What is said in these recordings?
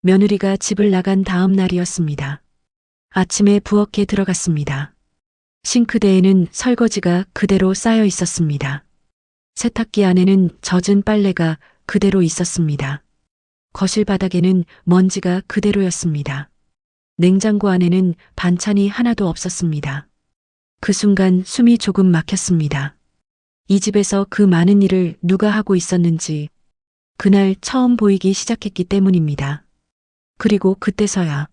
며느리가 집을 나간 다음 날이었습니다. 아침에 부엌에 들어갔습니다. 싱크대에는 설거지가 그대로 쌓여 있었습니다. 세탁기 안에는 젖은 빨래가 그대로 있었습니다. 거실 바닥에는 먼지가 그대로였습니다. 냉장고 안에는 반찬이 하나도 없었습니다. 그 순간 숨이 조금 막혔습니다. 이 집에서 그 많은 일을 누가 하고 있었는지 그날 처음 보이기 시작했기 때문입니다. 그리고 그때서야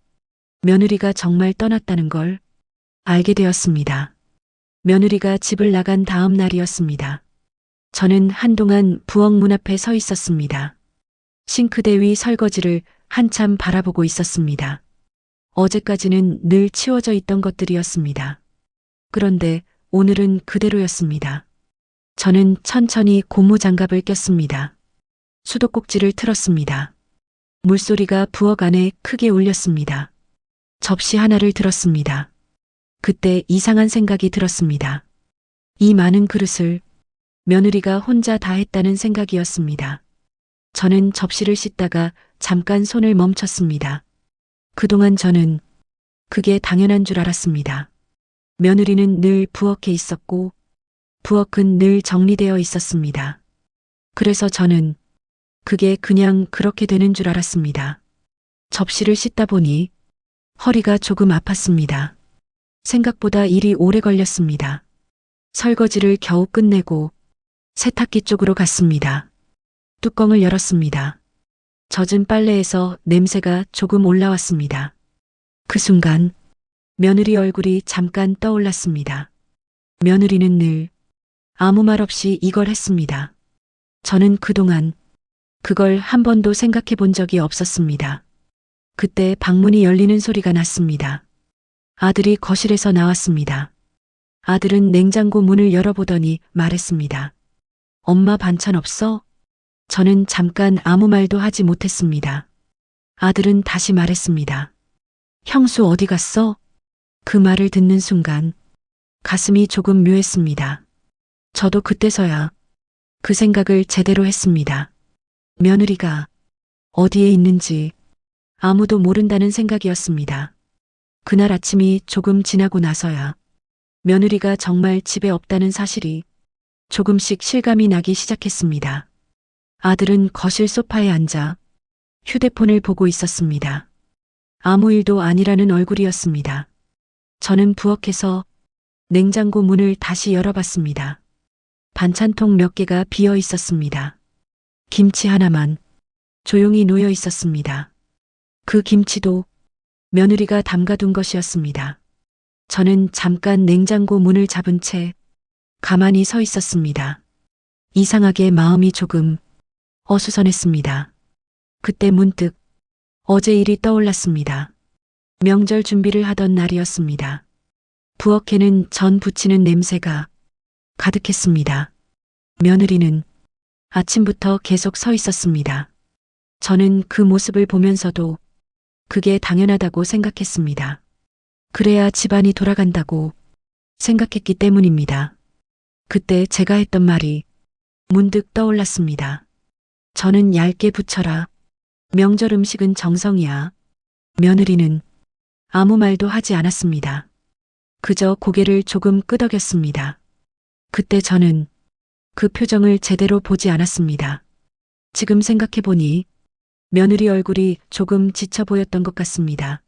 며느리가 정말 떠났다는 걸 알게 되었습니다. 며느리가 집을 나간 다음 날이었습니다. 저는 한동안 부엌 문 앞에 서 있었습니다. 싱크대 위 설거지를 한참 바라보고 있었습니다. 어제까지는 늘 치워져 있던 것들이었습니다. 그런데 오늘은 그대로였습니다. 저는 천천히 고무장갑을 꼈습니다. 수도꼭지를 틀었습니다. 물소리가 부엌 안에 크게 울렸습니다. 접시 하나를 들었습니다. 그때 이상한 생각이 들었습니다. 이 많은 그릇을 며느리가 혼자 다 했다는 생각이었습니다. 저는 접시를 씻다가 잠깐 손을 멈췄습니다. 그동안 저는 그게 당연한 줄 알았습니다. 며느리는 늘 부엌에 있었고 부엌은 늘 정리되어 있었습니다. 그래서 저는 그게 그냥 그렇게 되는 줄 알았습니다. 접시를 씻다 보니 허리가 조금 아팠습니다. 생각보다 일이 오래 걸렸습니다. 설거지를 겨우 끝내고 세탁기 쪽으로 갔습니다. 뚜껑을 열었습니다. 젖은 빨래에서 냄새가 조금 올라왔습니다. 그 순간 며느리 얼굴이 잠깐 떠올랐습니다. 며느리는 늘 아무 말 없이 이걸 했습니다. 저는 그동안 그걸 한 번도 생각해 본 적이 없었습니다. 그때 방문이 열리는 소리가 났습니다. 아들이 거실에서 나왔습니다. 아들은 냉장고 문을 열어보더니 말했습니다. 엄마 반찬 없어? 저는 잠깐 아무 말도 하지 못했습니다. 아들은 다시 말했습니다. 형수 어디 갔어? 그 말을 듣는 순간 가슴이 조금 묘했습니다. 저도 그때서야 그 생각을 제대로 했습니다. 며느리가 어디에 있는지 아무도 모른다는 생각이었습니다. 그날 아침이 조금 지나고 나서야 며느리가 정말 집에 없다는 사실이 조금씩 실감이 나기 시작했습니다. 아들은 거실 소파에 앉아 휴대폰을 보고 있었습니다. 아무 일도 아니라는 얼굴이었습니다. 저는 부엌에서 냉장고 문을 다시 열어봤습니다. 반찬통 몇 개가 비어 있었습니다. 김치 하나만 조용히 놓여 있었습니다. 그 김치도 며느리가 담가둔 것이었습니다. 저는 잠깐 냉장고 문을 잡은 채 가만히 서 있었습니다. 이상하게 마음이 조금 어수선했습니다. 그때 문득 어제 일이 떠올랐습니다. 명절 준비를 하던 날이었습니다. 부엌에는 전 부치는 냄새가 가득했습니다. 며느리는 아침부터 계속 서 있었습니다. 저는 그 모습을 보면서도 그게 당연하다고 생각했습니다. 그래야 집안이 돌아간다고 생각했기 때문입니다. 그때 제가 했던 말이 문득 떠올랐습니다. 저는 얇게 부쳐라. 명절 음식은 정성이야. 며느리는 아무 말도 하지 않았습니다. 그저 고개를 조금 끄덕였습니다. 그때 저는 그 표정을 제대로 보지 않았습니다. 지금 생각해보니 며느리 얼굴이 조금 지쳐 보였던 것 같습니다.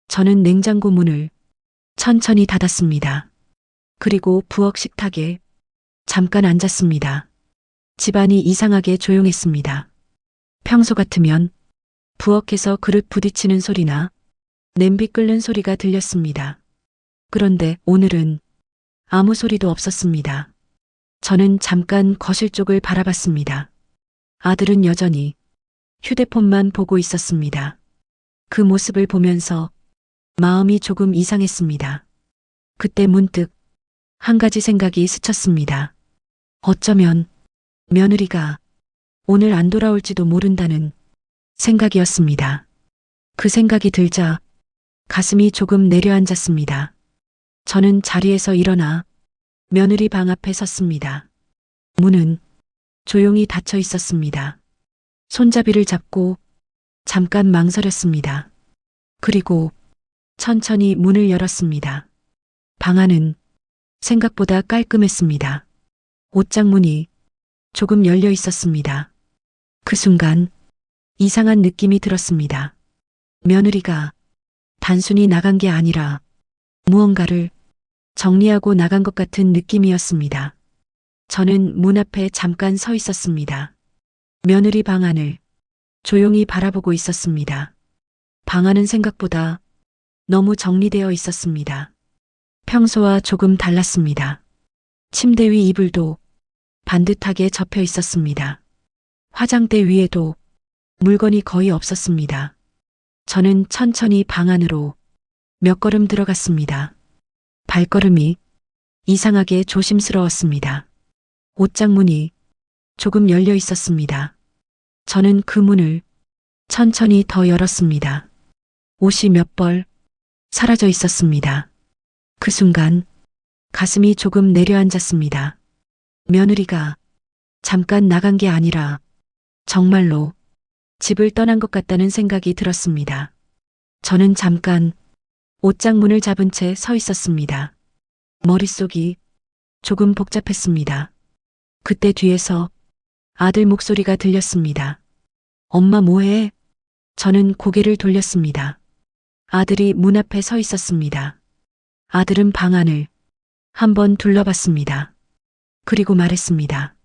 저는 냉장고 문을 천천히 닫았습니다. 그리고 부엌 식탁에 잠깐 앉았습니다. 집안이 이상하게 조용했습니다. 평소 같으면 부엌에서 그릇 부딪히는 소리나 냄비 끓는 소리가 들렸습니다. 그런데 오늘은 아무 소리도 없었습니다. 저는 잠깐 거실 쪽을 바라봤습니다. 아들은 여전히 휴대폰만 보고 있었습니다. 그 모습을 보면서 마음이 조금 이상했습니다. 그때 문득 한 가지 생각이 스쳤습니다. 어쩌면 며느리가 오늘 안 돌아올지도 모른다는 생각이었습니다. 그 생각이 들자 가슴이 조금 내려앉았습니다. 저는 자리에서 일어나 며느리 방 앞에 섰습니다. 문은 조용히 닫혀 있었습니다. 손잡이를 잡고 잠깐 망설였습니다. 그리고 천천히 문을 열었습니다. 방 안은 생각보다 깔끔했습니다. 옷장문이 조금 열려 있었습니다. 그 순간 이상한 느낌이 들었습니다. 며느리가 단순히 나간 게 아니라 무언가를 정리하고 나간 것 같은 느낌이었습니다. 저는 문 앞에 잠깐 서 있었습니다. 며느리 방 안을 조용히 바라보고 있었습니다. 방 안은 생각보다 너무 정리되어 있었습니다. 평소와 조금 달랐습니다. 침대 위 이불도 반듯하게 접혀 있었습니다. 화장대 위에도 물건이 거의 없었습니다. 저는 천천히 방 안으로 몇 걸음 들어갔습니다. 발걸음이 이상하게 조심스러웠습니다. 옷장 문이 조금 열려 있었습니다. 저는 그 문을 천천히 더 열었습니다. 옷이 몇 벌 사라져 있었습니다. 그 순간 가슴이 조금 내려앉았습니다. 며느리가 잠깐 나간 게 아니라 정말로 집을 떠난 것 같다는 생각이 들었습니다. 저는 잠깐 옷장 문을 잡은 채 서 있었습니다. 머릿속이 조금 복잡했습니다. 그때 뒤에서 아들 목소리가 들렸습니다. 엄마 뭐해? 저는 고개를 돌렸습니다. 아들이 문 앞에 서 있었습니다. 아들은 방 안을 한번 둘러봤습니다. 그리고 말했습니다.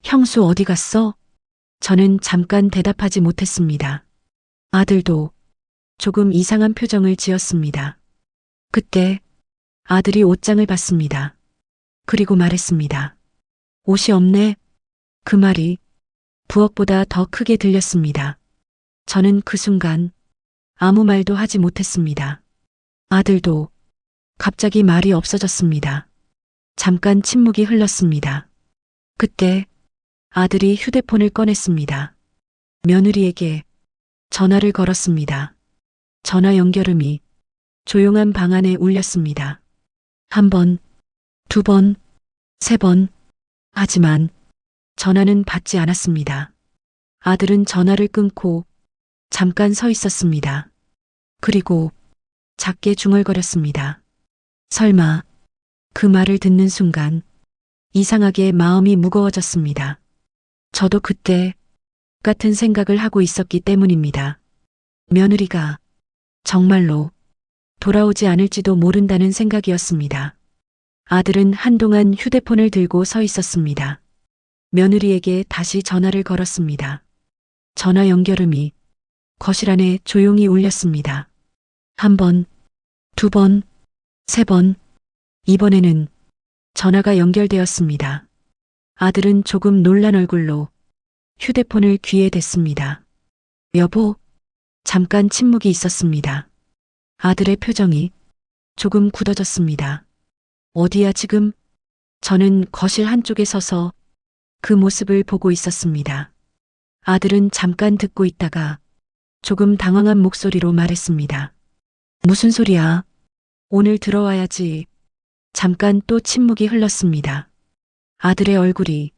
형수 어디 갔어? 저는 잠깐 대답하지 못했습니다. 아들도 조금 이상한 표정을 지었습니다. 그때 아들이 옷장을 봤습니다. 그리고 말했습니다. 옷이 없네. 그 말이 부엌보다 더 크게 들렸습니다. 저는 그 순간 아무 말도 하지 못했습니다. 아들도 갑자기 말이 없어졌습니다. 잠깐 침묵이 흘렀습니다. 그때 아들이 휴대폰을 꺼냈습니다. 며느리에게 전화를 걸었습니다. 전화 연결음이 조용한 방 안에 울렸습니다. 한 번, 두 번, 세 번. 하지만 전화는 받지 않았습니다. 아들은 전화를 끊고 잠깐 서 있었습니다. 그리고 작게 중얼거렸습니다. 설마 그 말을 듣는 순간 이상하게 마음이 무거워졌습니다. 저도 그때 같은 생각을 하고 있었기 때문입니다. 며느리가 정말로 돌아오지 않을지도 모른다는 생각이었습니다. 아들은 한동안 휴대폰을 들고 서 있었습니다. 며느리에게 다시 전화를 걸었습니다. 전화 연결음이 거실 안에 조용히 울렸습니다. 한 번, 두 번, 세 번. 이번에는 전화가 연결되었습니다. 아들은 조금 놀란 얼굴로 휴대폰을 귀에 댔습니다. 여보, 잠깐 침묵이 있었습니다. 아들의 표정이 조금 굳어졌습니다. 어디야 지금? 저는 거실 한쪽에 서서 그 모습을 보고 있었습니다. 아들은 잠깐 듣고 있다가 조금 당황한 목소리로 말했습니다. 무슨 소리야? 오늘 들어와야지. 잠깐 또 침묵이 흘렀습니다. 아들의 얼굴이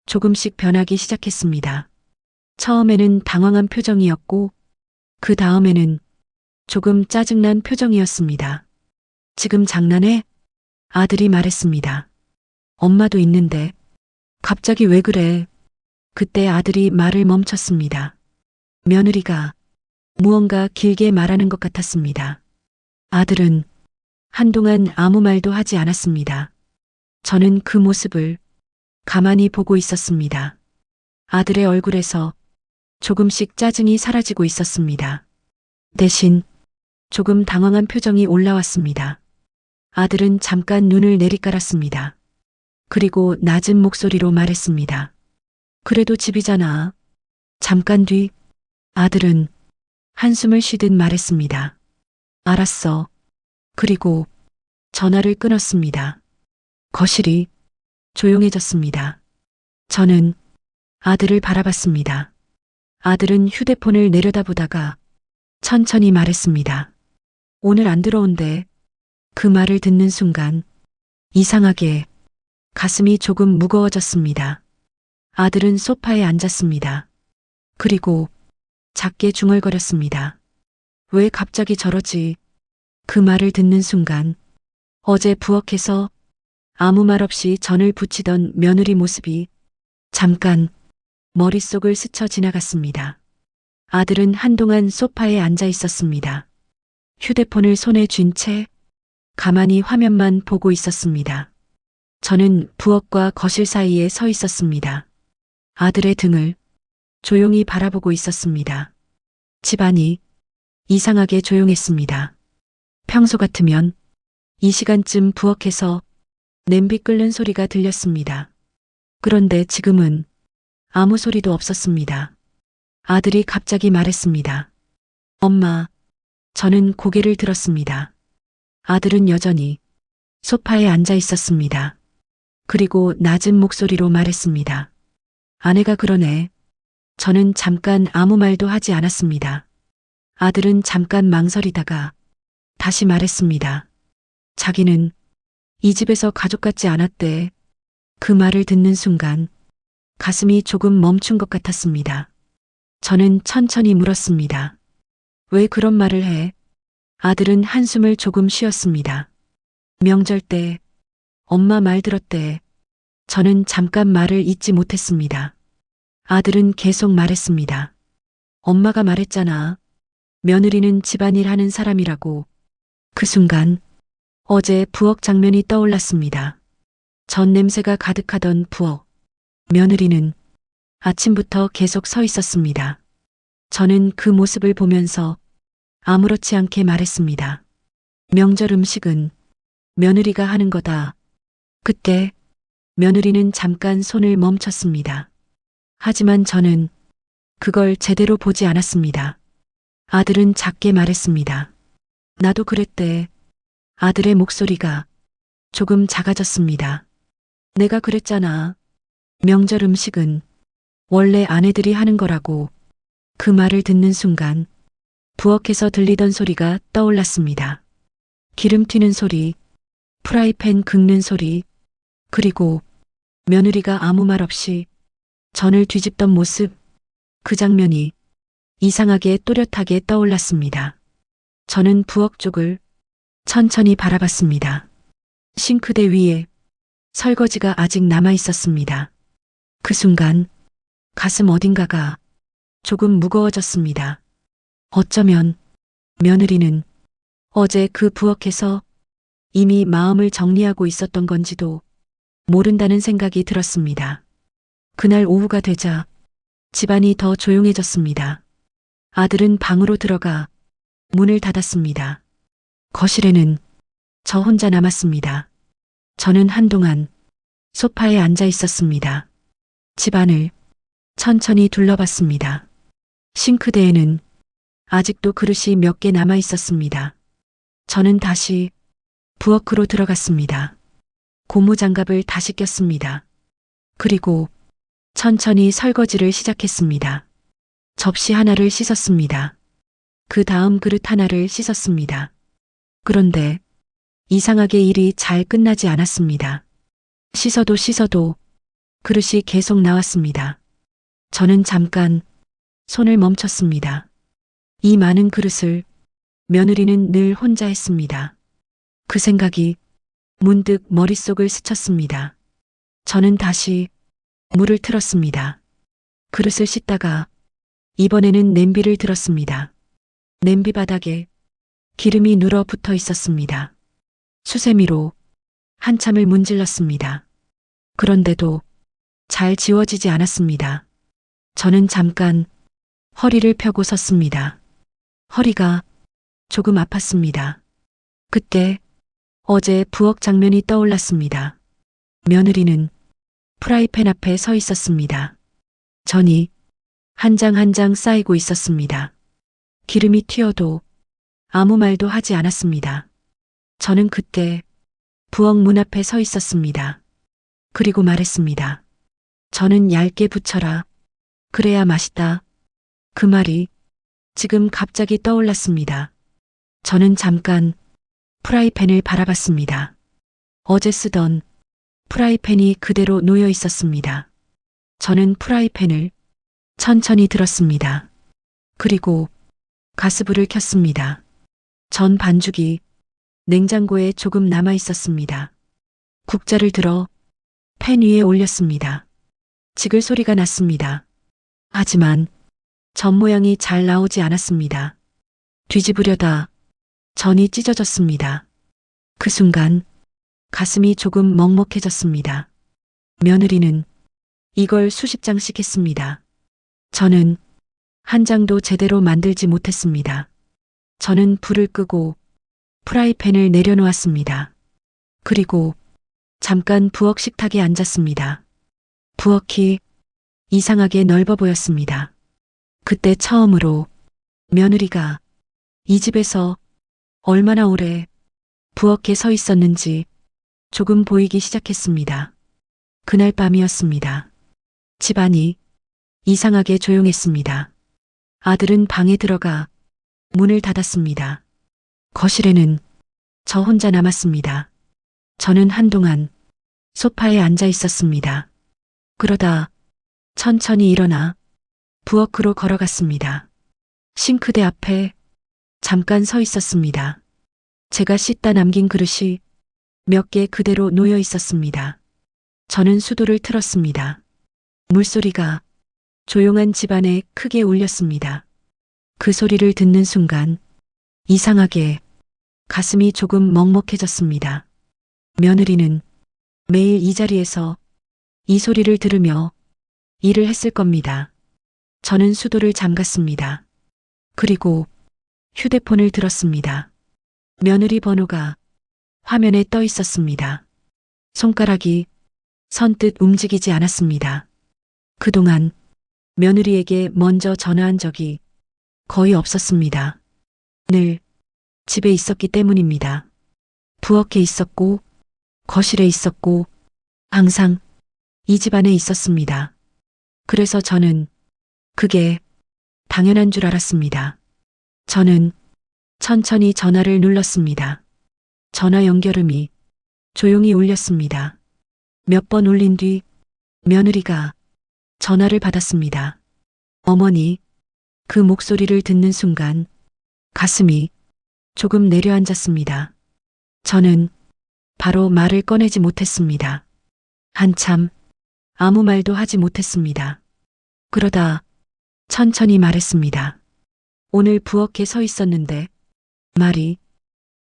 조금씩 변하기 시작했습니다. 처음에는 당황한 표정이었고 그 다음에는 조금 짜증난 표정이었습니다. 지금 장난해? 아들이 말했습니다. 엄마도 있는데 갑자기 왜 그래? 그때 아들이 말을 멈췄습니다. 며느리가 무언가 길게 말하는 것 같았습니다. 아들은 한동안 아무 말도 하지 않았습니다. 저는 그 모습을 가만히 보고 있었습니다. 아들의 얼굴에서 조금씩 짜증이 사라지고 있었습니다. 대신 조금 당황한 표정이 올라왔습니다. 아들은 잠깐 눈을 내리깔았습니다. 그리고 낮은 목소리로 말했습니다. 그래도 집이잖아. 잠깐 뒤 아들은 한숨을 쉬듯 말했습니다. 알았어. 그리고 전화를 끊었습니다. 거실이 조용해졌습니다. 저는 아들을 바라봤습니다. 아들은 휴대폰을 내려다보다가 천천히 말했습니다. 오늘 안 들어온대. 그 말을 듣는 순간 이상하게 가슴이 조금 무거워졌습니다. 아들은 소파에 앉았습니다. 그리고 작게 중얼거렸습니다. 왜 갑자기 저러지? 그 말을 듣는 순간 어제 부엌에서 아무 말 없이 전을 부치던 며느리 모습이 잠깐 머릿속을 스쳐 지나갔습니다. 아들은 한동안 소파에 앉아 있었습니다. 휴대폰을 손에 쥔 채 가만히 화면만 보고 있었습니다. 저는 부엌과 거실 사이에 서 있었습니다. 아들의 등을 조용히 바라보고 있었습니다. 집안이 이상하게 조용했습니다. 평소 같으면 이 시간쯤 부엌에서 냄비 끓는 소리가 들렸습니다. 그런데 지금은 아무 소리도 없었습니다. 아들이 갑자기 말했습니다. 엄마, 저는 고개를 들었습니다. 아들은 여전히 소파에 앉아 있었습니다. 그리고 낮은 목소리로 말했습니다. 아내가 그러네. 저는 잠깐 아무 말도 하지 않았습니다. 아들은 잠깐 망설이다가 다시 말했습니다. 자기는 이 집에서 가족 같지 않았대. 그 말을 듣는 순간 가슴이 조금 멈춘 것 같았습니다. 저는 천천히 물었습니다. 왜 그런 말을 해? 아들은 한숨을 조금 쉬었습니다. 명절 때 엄마 말 들었대. 저는 잠깐 말을 잇지 못했습니다. 아들은 계속 말했습니다. 엄마가 말했잖아. 며느리는 집안일 하는 사람이라고. 그 순간 어제 부엌 장면이 떠올랐습니다. 전 냄새가 가득하던 부엌. 며느리는 아침부터 계속 서 있었습니다. 저는 그 모습을 보면서 아무렇지 않게 말했습니다. 명절 음식은 며느리가 하는 거다. 그때 며느리는 잠깐 손을 멈췄습니다. 하지만 저는 그걸 제대로 보지 않았습니다. 아들은 작게 말했습니다. 나도 그랬대. 아들의 목소리가 조금 작아졌습니다. 내가 그랬잖아. 명절 음식은 원래 아내들이 하는 거라고. 그 말을 듣는 순간 부엌에서 들리던 소리가 떠올랐습니다. 기름 튀는 소리, 프라이팬 긁는 소리, 그리고 며느리가 아무 말 없이 전을 뒤집던 모습, 그 장면이 이상하게 또렷하게 떠올랐습니다. 저는 부엌 쪽을 천천히 바라봤습니다. 싱크대 위에 설거지가 아직 남아 있었습니다. 그 순간 가슴 어딘가가 조금 무거워졌습니다. 어쩌면 며느리는 어제 그 부엌에서 이미 마음을 정리하고 있었던 건지도 모른다는 생각이 들었습니다. 그날 오후가 되자 집안이 더 조용해졌습니다. 아들은 방으로 들어가 문을 닫았습니다. 거실에는 저 혼자 남았습니다. 저는 한동안 소파에 앉아 있었습니다. 집안을 천천히 둘러봤습니다. 싱크대에는 아직도 그릇이 몇 개 남아 있었습니다. 저는 다시 부엌으로 들어갔습니다. 고무장갑을 다시 꼈습니다. 그리고 천천히 설거지를 시작했습니다. 접시 하나를 씻었습니다. 그 다음 그릇 하나를 씻었습니다. 그런데 이상하게 일이 잘 끝나지 않았습니다. 씻어도 그릇이 계속 나왔습니다. 저는 잠깐 손을 멈췄습니다. 이 많은 그릇을 며느리는 늘 혼자 했습니다. 그 생각이 문득 머릿속을 스쳤습니다. 저는 다시 물을 틀었습니다. 그릇을 씻다가 이번에는 냄비를 들었습니다. 냄비 바닥에 기름이 눌어 붙어 있었습니다. 수세미로 한참을 문질렀습니다. 그런데도 잘 지워지지 않았습니다. 저는 잠깐 허리를 펴고 섰습니다. 허리가 조금 아팠습니다. 그때 어제 부엌 장면이 떠올랐습니다. 며느리는 프라이팬 앞에 서 있었습니다. 전이 한 장 한 장 쌓이고 있었습니다. 기름이 튀어도 아무 말도 하지 않았습니다. 저는 그때 부엌 문 앞에 서 있었습니다. 그리고 말했습니다. 저는 얇게 부쳐라. 그래야 맛있다. 그 말이 지금 갑자기 떠올랐습니다. 저는 잠깐 프라이팬을 바라봤습니다. 어제 쓰던 프라이팬이 그대로 놓여 있었습니다. 저는 프라이팬을 천천히 들었습니다. 그리고 가스불을 켰습니다. 전 반죽이 냉장고에 조금 남아 있었습니다. 국자를 들어 팬 위에 올렸습니다. 지글 소리가 났습니다. 하지만 전 모양이 잘 나오지 않았습니다. 뒤집으려다 전이 찢어졌습니다. 그 순간 가슴이 조금 먹먹해졌습니다. 며느리는 이걸 수십 장씩 했습니다. 저는 한 장도 제대로 만들지 못했습니다. 저는 불을 끄고 프라이팬을 내려놓았습니다. 그리고 잠깐 부엌 식탁에 앉았습니다. 부엌이 이상하게 넓어 보였습니다. 그때 처음으로 며느리가 이 집에서 얼마나 오래 부엌에 서 있었는지 조금 보이기 시작했습니다. 그날 밤이었습니다. 집안이 이상하게 조용했습니다. 아들은 방에 들어가 문을 닫았습니다. 거실에는 저 혼자 남았습니다. 저는 한동안 소파에 앉아 있었습니다. 그러다 천천히 일어나 부엌으로 걸어갔습니다. 싱크대 앞에 잠깐 서 있었습니다. 제가 씻다 남긴 그릇이 몇 개 그대로 놓여 있었습니다. 저는 수도를 틀었습니다. 물소리가 조용한 집안에 크게 울렸습니다. 그 소리를 듣는 순간 이상하게 가슴이 조금 먹먹해졌습니다. 며느리는 매일 이 자리에서 이 소리를 들으며 일을 했을 겁니다. 저는 수도를 잠갔습니다. 그리고 휴대폰을 들었습니다. 며느리 번호가 화면에 떠 있었습니다. 손가락이 선뜻 움직이지 않았습니다. 그동안 며느리에게 먼저 전화한 적이 거의 없었습니다. 늘 집에 있었기 때문입니다. 부엌에 있었고 거실에 있었고 항상 이 집 안에 있었습니다. 그래서 저는 그게 당연한 줄 알았습니다. 저는 천천히 전화를 눌렀습니다. 전화 연결음이 조용히 울렸습니다. 몇 번 울린 뒤 며느리가 전화를 받았습니다. 어머니, 그 목소리를 듣는 순간 가슴이 조금 내려앉았습니다. 저는 바로 말을 꺼내지 못했습니다. 한참 아무 말도 하지 못했습니다. 그러다 천천히 말했습니다. 오늘 부엌에 서 있었는데 말이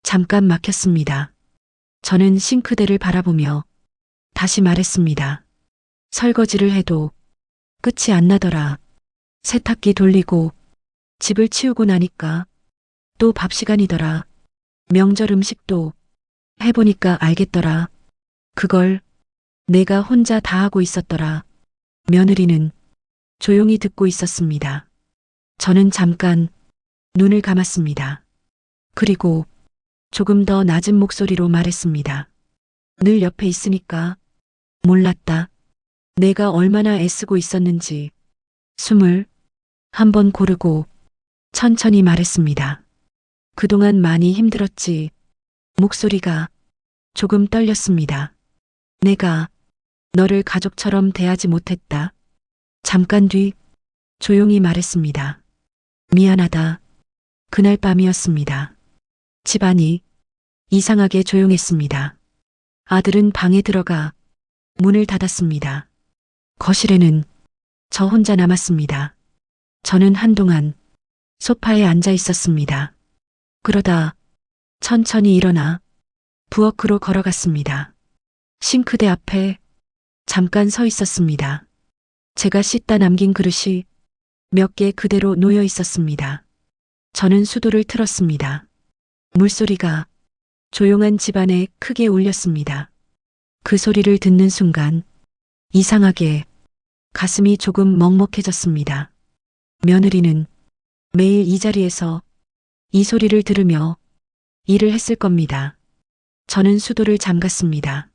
잠깐 막혔습니다. 저는 싱크대를 바라보며 다시 말했습니다. 설거지를 해도 끝이 안 나더라. 세탁기 돌리고 집을 치우고 나니까 또 밥 시간이더라. 명절 음식도 해보니까 알겠더라. 그걸 내가 혼자 다 하고 있었더라. 며느리는 조용히 듣고 있었습니다. 저는 잠깐 눈을 감았습니다. 그리고 조금 더 낮은 목소리로 말했습니다. 늘 옆에 있으니까 몰랐다. 내가 얼마나 애쓰고 있었는지. 숨을 한 번 고르고 천천히 말했습니다. 그동안 많이 힘들었지. 목소리가 조금 떨렸습니다. 내가 너를 가족처럼 대하지 못했다. 잠깐 뒤 조용히 말했습니다. 미안하다. 그날 밤이었습니다. 집안이 이상하게 조용했습니다. 아들은 방에 들어가 문을 닫았습니다. 거실에는 저 혼자 남았습니다. 저는 한동안 소파에 앉아 있었습니다. 그러다 천천히 일어나 부엌으로 걸어갔습니다. 싱크대 앞에 잠깐 서 있었습니다. 제가 씻다 남긴 그릇이 몇 개 그대로 놓여 있었습니다. 저는 수도를 틀었습니다. 물소리가 조용한 집안에 크게 울렸습니다. 그 소리를 듣는 순간 이상하게 가슴이 조금 먹먹해졌습니다. 며느리는 매일 이 자리에서 이 소리를 들으며 일을 했을 겁니다. 저는 수도를 잠갔습니다.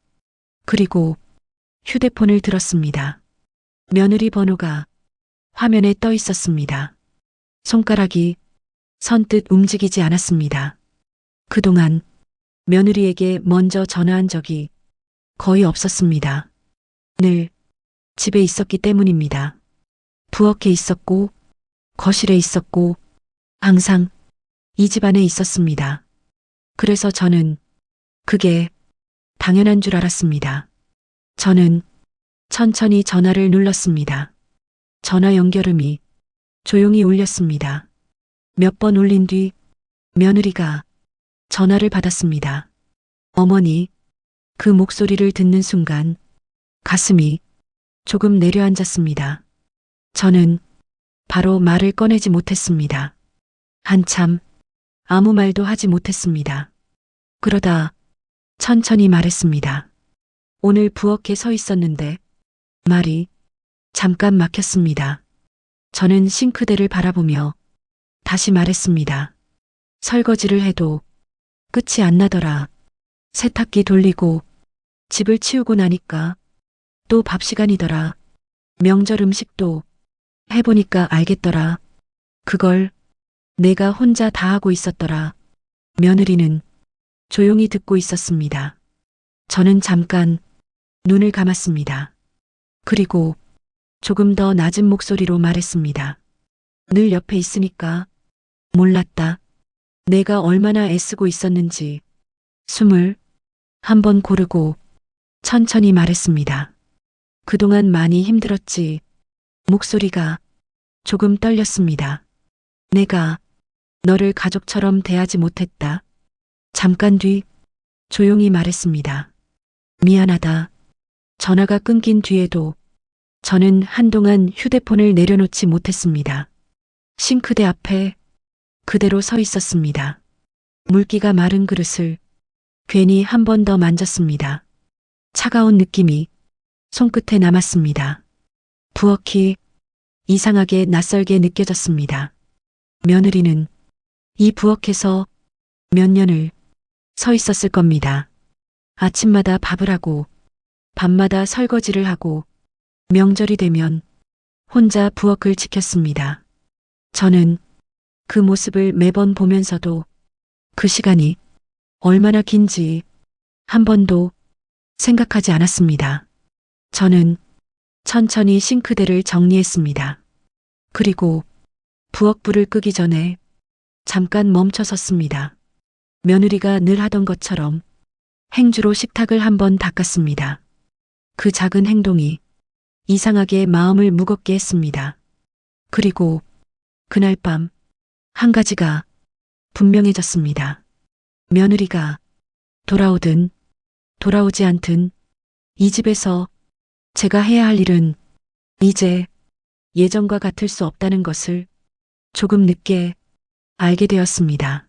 그리고 휴대폰을 들었습니다. 며느리 번호가 화면에 떠 있었습니다. 손가락이 선뜻 움직이지 않았습니다. 그동안 며느리에게 먼저 전화한 적이 거의 없었습니다. 늘 집에 있었기 때문입니다. 부엌에 있었고 거실에 있었고 항상 이 집안에 있었습니다. 그래서 저는 그게 당연한 줄 알았습니다. 저는 천천히 전화를 눌렀습니다. 전화 연결음이 조용히 울렸습니다. 몇 번 울린 뒤 며느리가 전화를 받았습니다. 어머니, 그 목소리를 듣는 순간 가슴이 조금 내려앉았습니다. 저는 바로 말을 꺼내지 못했습니다. 한참 아무 말도 하지 못했습니다. 그러다 천천히 말했습니다. 오늘 부엌에 서 있었는데 말이 잠깐 막혔습니다. 저는 싱크대를 바라보며 다시 말했습니다. 설거지를 해도 끝이 안 나더라. 세탁기 돌리고 집을 치우고 나니까 또 밥 시간이더라. 명절 음식도 해보니까 알겠더라. 그걸 내가 혼자 다 하고 있었더라. 며느리는 조용히 듣고 있었습니다. 저는 잠깐 눈을 감았습니다. 그리고 조금 더 낮은 목소리로 말했습니다. 늘 옆에 있으니까 몰랐다. 내가 얼마나 애쓰고 있었는지. 숨을 한번 고르고 천천히 말했습니다. 그동안 많이 힘들었지. 목소리가 조금 떨렸습니다. 내가 너를 가족처럼 대하지 못했다. 잠깐 뒤 조용히 말했습니다. 미안하다. 전화가 끊긴 뒤에도 저는 한동안 휴대폰을 내려놓지 못했습니다. 싱크대 앞에 그대로 서 있었습니다. 물기가 마른 그릇을 괜히 한 번 더 만졌습니다. 차가운 느낌이 손끝에 남았습니다. 부엌이 이상하게 낯설게 느껴졌습니다. 며느리는 이 부엌에서 몇 년을 서 있었을 겁니다. 아침마다 밥을 하고 밤마다 설거지를 하고 명절이 되면 혼자 부엌을 지켰습니다. 저는 그 모습을 매번 보면서도 그 시간이 얼마나 긴지 한 번도 생각하지 않았습니다. 저는 천천히 싱크대를 정리했습니다. 그리고 부엌불을 끄기 전에 잠깐 멈춰 섰습니다. 며느리가 늘 하던 것처럼 행주로 식탁을 한번 닦았습니다. 그 작은 행동이 이상하게 마음을 무겁게 했습니다. 그리고 그날 밤 한 가지가 분명해졌습니다. 며느리가 돌아오든 돌아오지 않든 이 집에서 제가 해야 할 일은 이제 예전과 같을 수 없다는 것을 조금 늦게 알게 되었습니다.